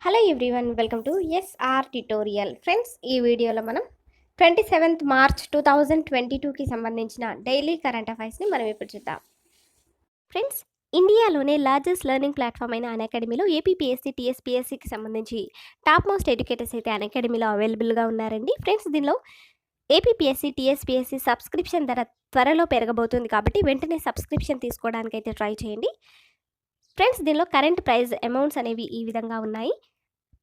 Hello everyone, welcome to SR tutorial. Friends, ఈ వీడియోలో మనం 27th మార్చ్ 2022కి సంబంధించిన డైలీ కరెంట్ అఫైర్స్ని మనం ఇప్పుడు చూద్దాం. ఫ్రెండ్స్, ఇండియాలోనే లార్జెస్ట్ లెర్నింగ్ ప్లాట్ఫామ్ అయిన అకాడమీలో ఏపీపీఎస్సీ టీఎస్పీఎస్సీకి సంబంధించి టాప్ మోస్ట్ ఎడ్యుకేటర్స్ అయితే అకాడమీలో అవైలబుల్గా ఉన్నారండి. ఫ్రెండ్స్, దీనిలో ఏపీపీఎస్సీ టీఎస్పీఎస్సీ సబ్స్క్రిప్షన్ ధర త్వరలో పెరగబోతుంది కాబట్టి వెంటనే సబ్స్క్రిప్షన్ తీసుకోవడానికి అయితే ట్రై చేయండి. ఫ్రెండ్స్, దీనిలో కరెంట్ ప్రైస్ అమౌంట్స్ అనేవి ఈ విధంగా ఉన్నాయి.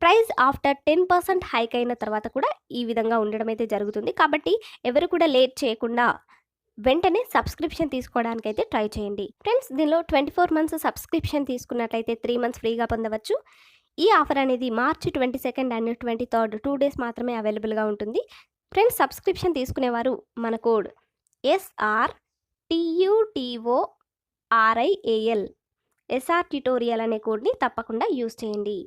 ప్రైస్ ఆఫ్టర్ 10% హైక్ అయిన తర్వాత కూడా ఈ విధంగా ఉండడం అయితే జరుగుతుంది. కాబట్టి ఎవరు కూడా లేట్ చేయకుండా వెంటనే సబ్స్క్రిప్షన్ తీసుకోవడానికి అయితే ట్రై చేయండి. ఫ్రెండ్స్, దీనిలో 24 మంత్స్ సబ్స్క్రిప్షన్ తీసుకున్నట్లయితే 3 మంత్స్ ఫ్రీగా పొందవచ్చు. ఈ ఆఫర్ అనేది మార్చి 22 అండ్ 23 2 డేస్ మాత్రమే అవైలబుల్గా ఉంటుంది. ఫ్రెండ్స్, సబ్స్క్రిప్షన్ తీసుకునేవారు మన కోడ్ SRTUTORIAL ట్యుటోరియల్ అనే కోడ్ని తప్పకుండా యూజ్ చేయండి.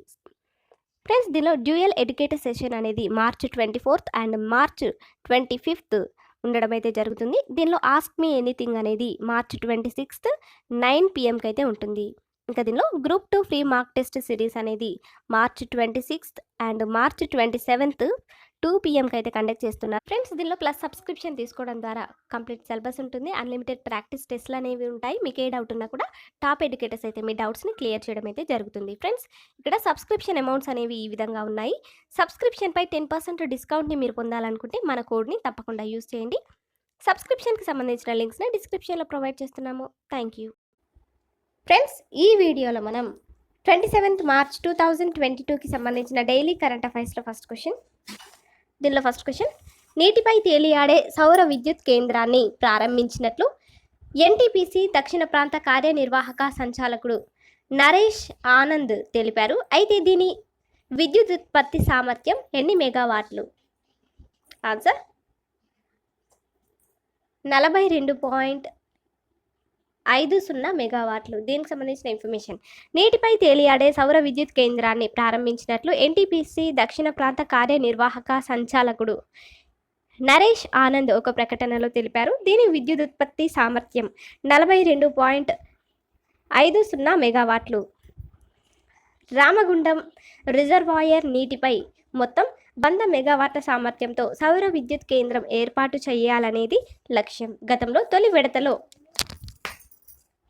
ఫ్రెండ్స్, దీనిలో డ్యూయల్ ఎడ్యుకేటర్ సెషన్ అనేది మార్చ్ 24 అండ్ మార్చ్ 25 ఉండడం అయితే జరుగుతుంది. దీనిలో ఆస్క్ మీ ఎనీథింగ్ అనేది మార్చ్ 26 9 PM అయితే ఉంటుంది. ఇంకా దీనిలో group 2 free mark test series అనేది మార్చ్ 26 అండ్ మార్చ్ 27 2 PM అయితే కండక్ట్ చేస్తున్నారు. ఫ్రెండ్స్, దీనిలో ప్లస్ సబ్స్క్రిప్షన్ తీసుకోవడం ద్వారా కంప్లీట్ సిలబస్ ఉంటుంది, అన్లిమిటెడ్ ప్రాక్టీస్ టెస్ట్లు అనేవి ఉంటాయి. మీకు ఏ డౌట్ ఉన్నా కూడా టాప్ ఎడ్యుకేటర్స్ అయితే మీ డౌట్స్ని క్లియర్ చేయడం అయితే జరుగుతుంది. ఫ్రెండ్స్, ఇక్కడ సబ్స్క్రిప్షన్ అమౌంట్స్ అనేవి ఈ విధంగా ఉన్నాయి. సబ్స్క్రిప్షన్పై 10% డిస్కౌంట్ని మీరు పొందాలనుకుంటే మన కోడ్ని తప్పకుండా యూజ్ చేయండి. సబ్స్క్రిప్షన్కి సంబంధించిన లింక్స్ని డిస్క్రిప్షన్లో ప్రొవైడ్ చేస్తున్నాము. Thank you. ఫ్రెండ్స్, ఈ వీడియోలో మనం 27th మార్చ్ 2022కి సంబంధించిన డైలీ కరెంట్ అఫైర్స్లో దీనిలో ఫస్ట్ క్వశ్చన్, నీటిపై తేలియాడే సౌర విద్యుత్ కేంద్రాన్ని ప్రారంభించినట్లు ఎన్టీపీసీ దక్షిణ ప్రాంత కార్యనిర్వాహక సంచాలకుడు నరేష్ ఆనంద్ తెలిపారు. అయితే దీని విద్యుత్ ఉత్పత్తి సామర్థ్యం ఎన్ని మెగావాట్లు? ఆన్సర్ 42.50 మెగావాట్లు. దీనికి సంబంధించిన ఇన్ఫర్మేషన్, నీటిపై తేలియాడే సౌర విద్యుత్ కేంద్రాన్ని ప్రారంభించినట్లు ఎన్టీపీసీ దక్షిణ ప్రాంత కార్యనిర్వాహక సంచాలకుడు నరేష్ ఆనంద్ ఒక ప్రకటనలో తెలిపారు. దీని విద్యుత్ ఉత్పత్తి సామర్థ్యం 42.50 మెగావాట్లు. రామగుండం రిజర్వాయర్ నీటిపై మొత్తం 100 మెగావాట్ల సామర్థ్యంతో సౌర విద్యుత్ కేంద్రం ఏర్పాటు చేయాలనేది లక్ష్యం. గతంలో తొలి విడతలో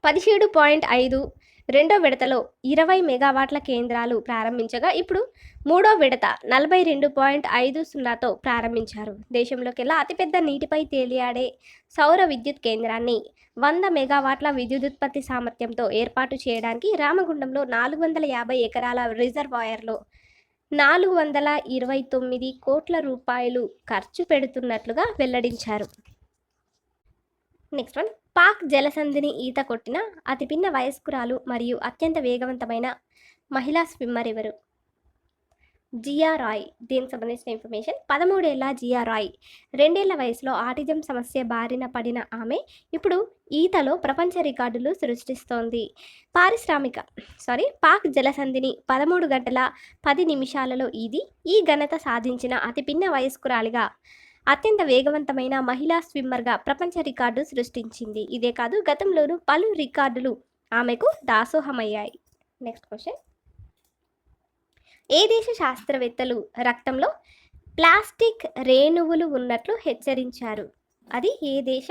17.5, రెండో విడతలో 20 మెగావాట్ల కేంద్రాలు ప్రారంభించగా ఇప్పుడు మూడో విడత 42.50తో ప్రారంభించారు. దేశంలోకెల్లా అతిపెద్ద నీటిపై తేలియాడే సౌర విద్యుత్ కేంద్రాన్ని 100 మెగావాట్ల విద్యుదుత్పత్తి సామర్థ్యంతో ఏర్పాటు చేయడానికి రామగుండంలో 450 ఎకరాల రిజర్వాయర్లో 429 కోట్ల రూపాయలు ఖర్చు పెడుతున్నట్లుగా వెల్లడించారు. నెక్స్ట్ వన్, పాక్ జలసంధిని ఈత కొట్టిన అతి పిన్న వయస్కురాలు మరియు అత్యంత వేగవంతమైన మహిళా స్విమ్మర్ ఎవరు? జియా రాయ్. దీనికి సంబంధించిన ఇన్ఫర్మేషన్, 13 ఏళ్ల జియా రాయ్ 2 ఏళ్ల వయసులో ఆటిజం సమస్య బారిన పడిన ఆమె ఇప్పుడు ఈతలో ప్రపంచ రికార్డులు సృష్టిస్తోంది. పాక్ జలసంధిని 13 గంటల 10 నిమిషాలలో ఈ ఘనత సాధించిన అతి పిన్న వయస్కురాలిగా, అత్యంత వేగవంతమైన మహిళా స్విమ్మర్గా ప్రపంచ రికార్డు సృష్టించింది. ఇదే కాదు, గతంలోనూ పలు రికార్డులు ఆమెకు దాసోహమయ్యాయి. నెక్స్ట్ క్వశ్చన్, ఏ దేశ శాస్త్రవేత్తలు రక్తంలో ప్లాస్టిక్ రేణువులు ఉన్నట్లు హెచ్చరించారు? అది ఏ దేశ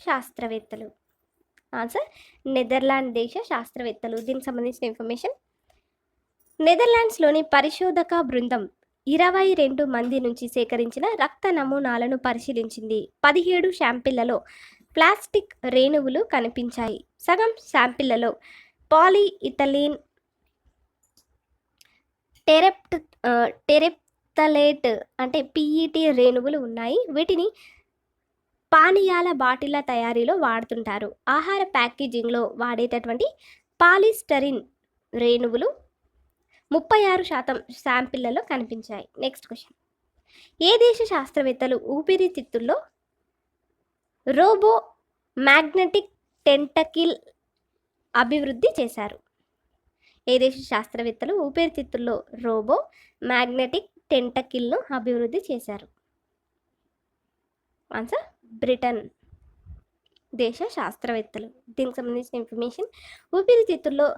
శాస్త్రవేత్తలు? ఆన్సర్ నెదర్లాండ్ దేశ శాస్త్రవేత్తలు. దీనికి సంబంధించిన ఇన్ఫర్మేషన్, నెదర్లాండ్స్లోని పరిశోధక బృందం 22 మంది నుంచి సేకరించిన రక్త నమూనాలను పరిశీలించింది. 17 శాంపిళ్లలో ప్లాస్టిక్ రేణువులు కనిపించాయి. సగం శాంపిళ్లలో పాలీఇథిలీన్ టెరెప్తలేట్ అంటే పిఈటి రేణువులు ఉన్నాయి. వీటిని పానీయాల బాటిళ్ల తయారీలో వాడుతుంటారు. ఆహార ప్యాకేజింగ్లో వాడేటటువంటి పాలిస్టరిన్ రేణువులు 36% శాంపిళ్లలో కనిపించాయి. నెక్స్ట్ క్వశ్చన్, ఏ దేశ శాస్త్రవేత్తలు ఊపిరితిత్తుల్లో రోబో మ్యాగ్నెటిక్ టెంటకిల్ అభివృద్ధి చేశారు? ఏ దేశ శాస్త్రవేత్తలు ఊపిరితిత్తుల్లో రోబో మ్యాగ్నెటిక్ టెంటకిల్ను అభివృద్ధి చేశారు? ఆన్సర్ బ్రిటన్ దేశ శాస్త్రవేత్తలు. దీనికి సంబంధించిన ఇన్ఫర్మేషన్, ఊపిరితిత్తుల్లో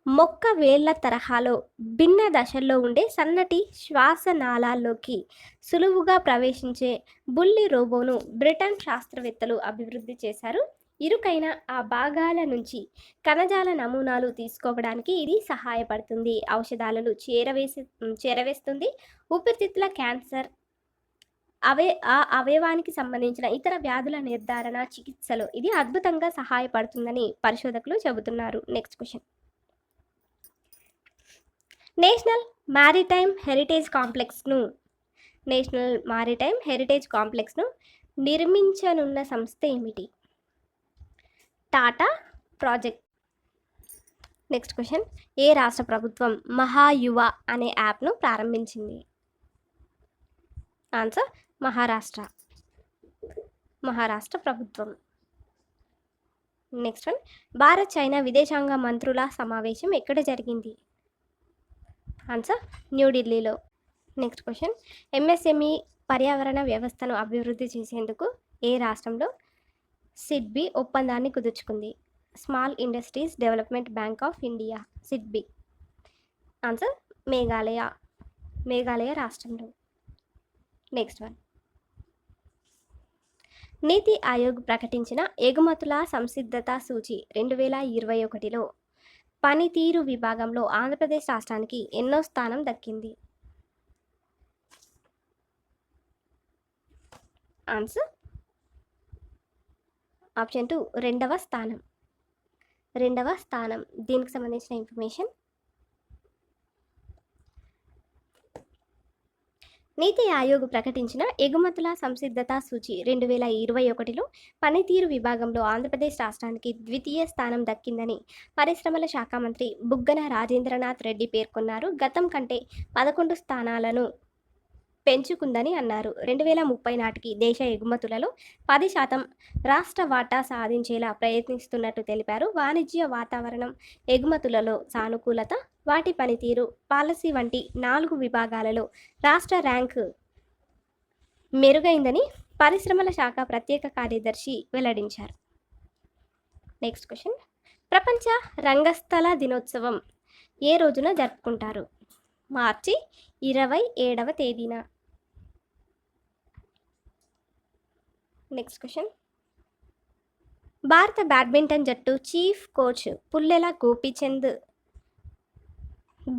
మొక్క వేళ్ళ తరహాలో భిన్న దశల్లో ఉండే సన్నటి శ్వాసనాళాల్లోకి సులువుగా ప్రవేశించే బుల్లి రోబోను బ్రిటన్ శాస్త్రవేత్తలు అభివృద్ధి చేశారు. ఇరుకైన ఆ భాగాల నుంచి కణజాల నమూనాలు తీసుకోవడానికి ఇది సహాయపడుతుంది. ఔషధాలను చేరవేస్తుంది. ఊపిరితిత్తుల క్యాన్సర్, ఆ అవయవానికి సంబంధించిన ఇతర వ్యాధుల నిర్ధారణ, చికిత్సలో ఇది అద్భుతంగా సహాయపడుతుందని పరిశోధకులు చెబుతున్నారు. Next question. National maritime heritage కాంప్లెక్స్ను నిర్మించనున్న సంస్థ ఏమిటి? టాటా ప్రాజెక్ట్. Next question. ఏ రాష్ట్ర ప్రభుత్వం మహాయువ అనే యాప్ను ప్రారంభించింది? ఆన్సర్ మహారాష్ట్ర ప్రభుత్వం. Next one. భారత్ చైనా విదేశాంగ మంత్రుల సమావేశం ఎక్కడ జరిగింది? ఆన్సర్ న్యూఢిల్లీలో. Next question. ఎంఎస్ఎంఈ పర్యావరణ వ్యవస్థను అభివృద్ధి చేసేందుకు ఏ రాష్ట్రంలో సిడ్బి ఒప్పందాన్ని కుదుర్చుకుంది? Small industries development bank of India, SIDBI. Answer Meghalaya రాష్ట్రంలో. Next one. నీతి ఆయోగ్ ప్రకటించిన ఎగుమతుల సంసిద్ధత సూచి 2021లో పనితీరు విభాగంలో ఆంధ్రప్రదేశ్ రాష్ట్రానికి ఎన్నో స్థానం దక్కింది? ఆన్సర్ ఆప్షన్ 2 రెండవ స్థానం. దీనికి సంబంధించిన ఇన్ఫర్మేషన్. నీతి ఆయోగ్ ప్రకటించిన ఎగుమతుల సంసిద్ధత సూచి 2021లో పనితీరు విభాగంలో ఆంధ్రప్రదేశ్ రాష్ట్రానికి ద్వితీయ స్థానం దక్కిందని పరిశ్రమల శాఖ మంత్రి బుగ్గన రాజేంద్రనాథ్ రెడ్డి పేర్కొన్నారు. గతం కంటే 11 స్థానాలను పెంచుకుందని అన్నారు. 2030 నాటికి దేశ ఎగుమతులలో 10% రాష్ట్ర వాటా సాధించేలా ప్రయత్నిస్తున్నట్టు తెలిపారు. వాణిజ్య వాతావరణం, ఎగుమతులలో సానుకూలత, వాటి పనితీరు, పాలసీ వంటి 4 విభాగాలలో రాష్ట్ర ర్యాంకు మెరుగైందని పరిశ్రమల శాఖ ప్రత్యేక కార్యదర్శి వెల్లడించారు. Next question. ప్రపంచ రంగస్థల దినోత్సవం ఏ రోజున జరుపుకుంటారు? మార్చి 27వ తేదీన. Next question. భారత బ్యాడ్మింటన్ జట్టు చీఫ్ కోచ్ పుల్లెల గోపీచంద్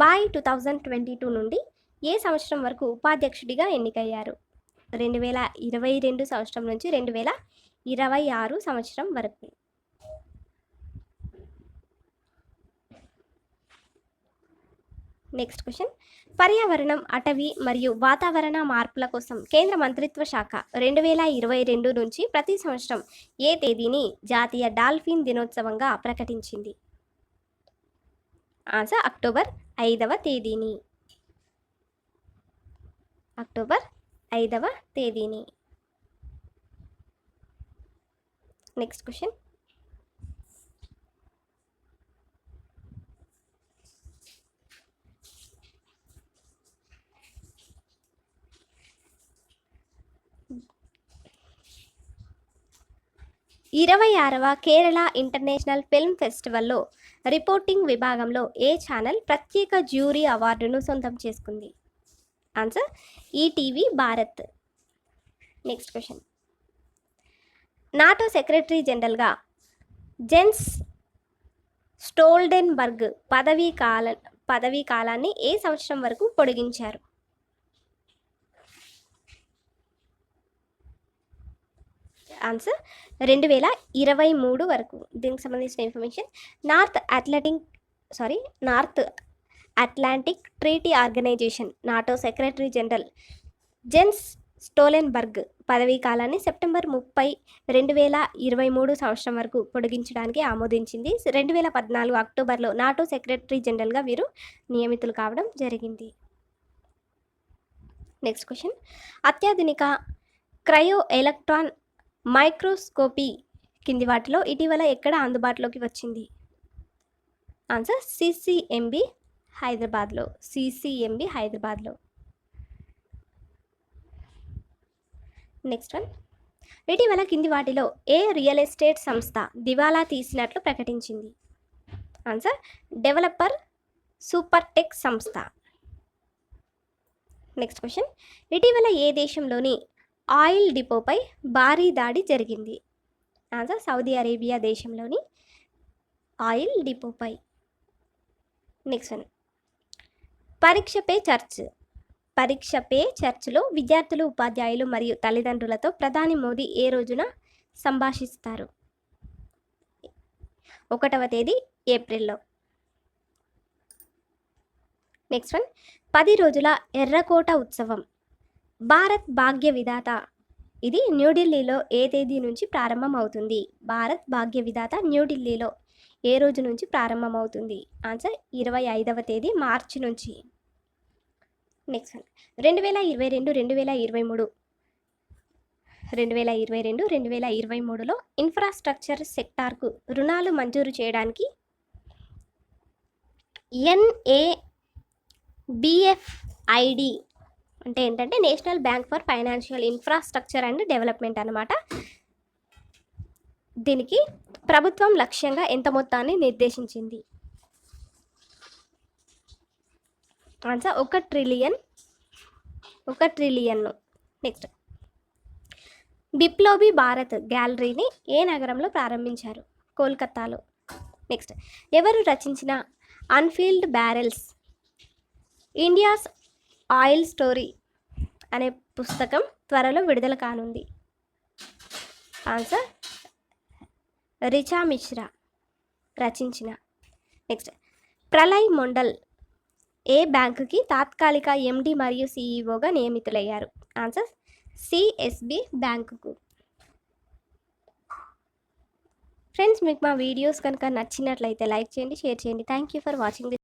బాయ్ 2022 నుండి ఏ సంవత్సరం వరకు ఉపాధ్యక్షుడిగా ఎన్నికయ్యారు? 2022 సంవత్సరం నుంచి 2026 సంవత్సరం వరకు. Next question. పర్యావరణం, అటవీ మరియు వాతావరణ మార్పుల కోసం కేంద్ర మంత్రిత్వ శాఖ 2022 నుంచి ప్రతి సంవత్సరం ఏ తేదీని జాతీయ డాల్ఫిన్ దినోత్సవంగా ప్రకటించింది? ఆన్సర్ అక్టోబర్ 5వ తేదీని. Next question. ఇరవై 26వ కేరళ ఇంటర్నేషనల్ ఫిల్మ్ ఫెస్టివల్లో రిపోర్టింగ్ విభాగంలో ఏ ఛానల్ ప్రత్యేక జ్యూరీ అవార్డును సొంతం చేసుకుంది? Answer ETV Bharat. Next question. NATO secretary జనరల్గా జెన్స్ స్టోల్టెన్బర్గ్ పదవీ కాలాన్ని ఏ సంవత్సరం వరకు పొడిగించారు? ఆన్సర్ 2023 వరకు. దీనికి సంబంధించిన information. North Atlantic Treaty Organization NATO secretary general Jens Stoltenberg పదవీ కాలాన్ని సెప్టెంబర్ 30, 2023 సంవత్సరం వరకు పొడిగించడానికి ఆమోదించింది. 2014 అక్టోబర్లో నాటో సెక్రటరీ జనరల్గా వీరు నియమితులు కావడం జరిగింది. Next question. అత్యాధునిక క్రయో ఎలక్ట్రాన్ మైక్రోస్కోపీ కింది వాటిలో ఇటీవల ఎక్కడ అందుబాటులోకి వచ్చింది? ఆన్సర్ సిసిఎంబి హైదరాబాద్లో. Next one. ఇటీవల కింది వాటిలో ఏ రియల్ ఎస్టేట్ సంస్థ దివాలా తీసినట్లు ప్రకటించింది? ఆన్సర్ డెవలపర్ సూపర్ టెక్ సంస్థ. నెక్స్ట్ క్వశ్చన్, ఇటీవల ఏ దేశంలోని ఆయిల్ డిపోపై భారీ దాడి జరిగింది? ఆన్సర్ సౌదీ అరేబియా దేశంలోని ఆయిల్ డిపోపై. నెక్స్ట్ వన్, పరీక్ష పే చర్చ్లో విద్యార్థులు, ఉపాధ్యాయులు మరియు తల్లిదండ్రులతో ప్రధాని మోదీ ఏ రోజున సంభాషిస్తారు? 1వ తేదీ ఏప్రిల్లో. నెక్స్ట్ వన్, 10 రోజుల ఎర్రకోట ఉత్సవం భారత్ భాగ్య విధాత ఇది న్యూఢిల్లీలో ఏ తేదీ నుంచి ప్రారంభమవుతుంది? భారత్ భాగ్య విధాత న్యూఢిల్లీలో ఏ రోజు నుంచి ప్రారంభమవుతుంది? ఆన్సర్ 25వ తేదీ మార్చి నుంచి. నెక్స్ట్ వన్, 2022-2023లో ఇన్ఫ్రాస్ట్రక్చర్ సెక్టార్కు రుణాలు మంజూరు చేయడానికి NABFID అంటే ఏంటంటే national bank for financial infrastructure and development అనమాట. దీనికి ప్రభుత్వం లక్ష్యంగా ఎంత మొత్తాన్ని నిర్దేశించింది? Answer 1 trillion. Next, Biplobi Bharat గ్యాలరీని ఏ నగరంలో ప్రారంభించారు? కోల్కతాలో. నెక్స్ట్, ఎవరు రచించిన unfilled barrels India's oil story అనే పుస్తకం త్వరలో విడుదల కానుంది? ఆన్సర్ రిచా మిశ్రా రచించిన. నెక్స్ట్, ప్రళయ్ మొండల్ ఏ బ్యాంకుకి తాత్కాలిక MD మరియు CEOగా నియమితులయ్యారు? ఆన్సర్ CSB బ్యాంకుకు. ఫ్రెండ్స్, మీకు మా వీడియోస్ కనుక నచ్చినట్లయితే లైక్ చేయండి, షేర్ చేయండి. Thank you for watching this.